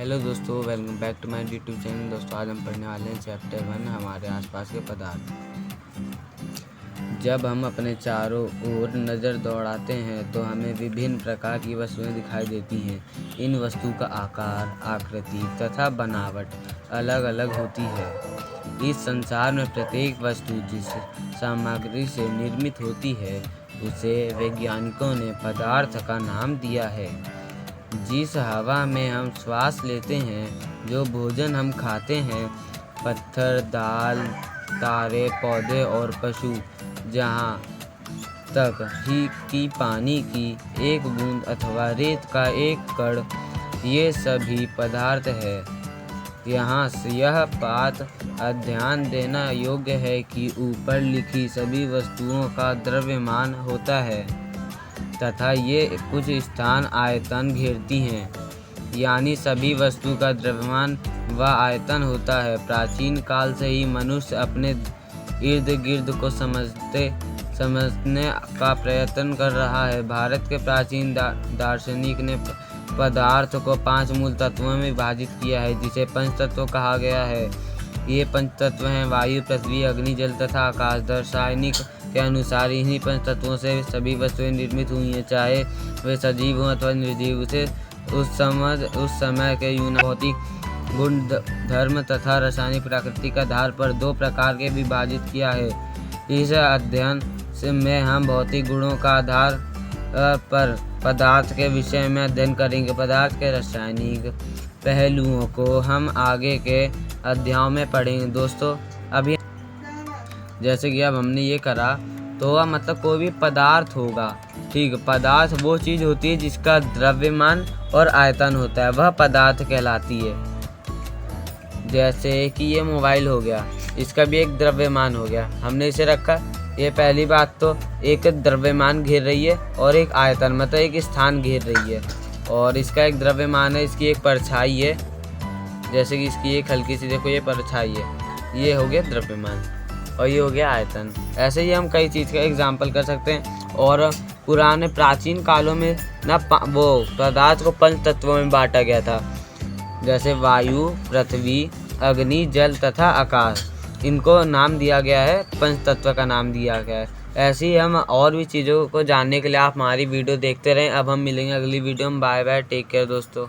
Hello दोस्तों, welcome back to my YouTube channel. दोस्तों आज हम पढ़ने वाले हैं चैप्टर 1 हमारे आसपास के पदार्थ। जब हम अपने चारों ओर नज़र दौड़ाते हैं तो हमें विभिन्न प्रकार की वस्तुएं दिखाई देती हैं। इन वस्तु का आकार, आकृति तथा बनावट अलग अलग होती है। इस संसार में प्रत्येक वस्तु जिस सामग्री से निर्मित होती है उसे वैज्ञानिकों ने पदार्थ का नाम दिया है। जिस हवा में हम श्वास लेते हैं, जो भोजन हम खाते हैं, पत्थर, दाल, तारे, पौधे और पशु, जहाँ तक ही कि पानी की एक बूंद अथवा रेत का एक कण, ये सभी पदार्थ है। यहाँ से यह बात ध्यान देना योग्य है कि ऊपर लिखी सभी वस्तुओं का द्रव्यमान होता है तथा ये कुछ स्थान आयतन घेरती हैं, यानी सभी वस्तु का द्रव्यमान व आयतन होता है। प्राचीन काल से ही मनुष्य अपने इर्द गिर्द को समझने का प्रयत्न कर रहा है। भारत के प्राचीन दार्शनिक ने पदार्थ को 5 मूल तत्वों में विभाजित किया है, जिसे पंचतत्व कहा गया है। ये पंचतत्व हैं वायु, पृथ्वी, अग्नि, जल तथा आकाश। रासायनिक के अनुसार इन्हीं पंचतत्वों से सभी वस्तुएं निर्मित हुई हैं, चाहे वे सजीव हों अथवा निर्जीव। उसे उस समय के यूनानी भौतिक गुण धर्म तथा रासायनिक प्रकृति के आधार पर 2 प्रकार के विभाजित किया है। इस अध्ययन में हम भौतिक गुणों का आधार पर पदार्थ के विषय में अध्ययन करेंगे। पदार्थ के रासायनिक पहलुओं को हम आगे के अध्यायों में पढ़ेंगे। दोस्तों अभी जैसे कि अब हमने ये करा तो वह मतलब कोई भी पदार्थ होगा, ठीक। पदार्थ वो चीज़ होती है जिसका द्रव्यमान और आयतन होता है, वह पदार्थ कहलाती है। जैसे कि ये मोबाइल हो गया, इसका भी एक द्रव्यमान हो गया, हमने इसे रखा। ये पहली बात तो एक द्रव्यमान घेर रही है और एक आयतन मतलब एक स्थान घेर रही है, और इसका एक द्रव्यमान है, इसकी एक परछाई है। जैसे कि इसकी एक हल्की सी देखो ये परछाई है, ये हो गया द्रव्यमान और ये हो गया आयतन। ऐसे ही हम कई चीज़ का एग्जाम्पल कर सकते हैं। और पुराने प्राचीन कालों में ना वो पदार्थ को 5 तत्वों में बांटा गया था, जैसे वायु, पृथ्वी, अग्नि, जल तथा आकाश। इनको नाम दिया गया है, 5 तत्व का नाम दिया गया है। ऐसे ही हम और भी चीज़ों को जानने के लिए आप हमारी वीडियो देखते रहें। अब हम मिलेंगे अगली वीडियो में। बाय बाय, टेक केयर दोस्तों।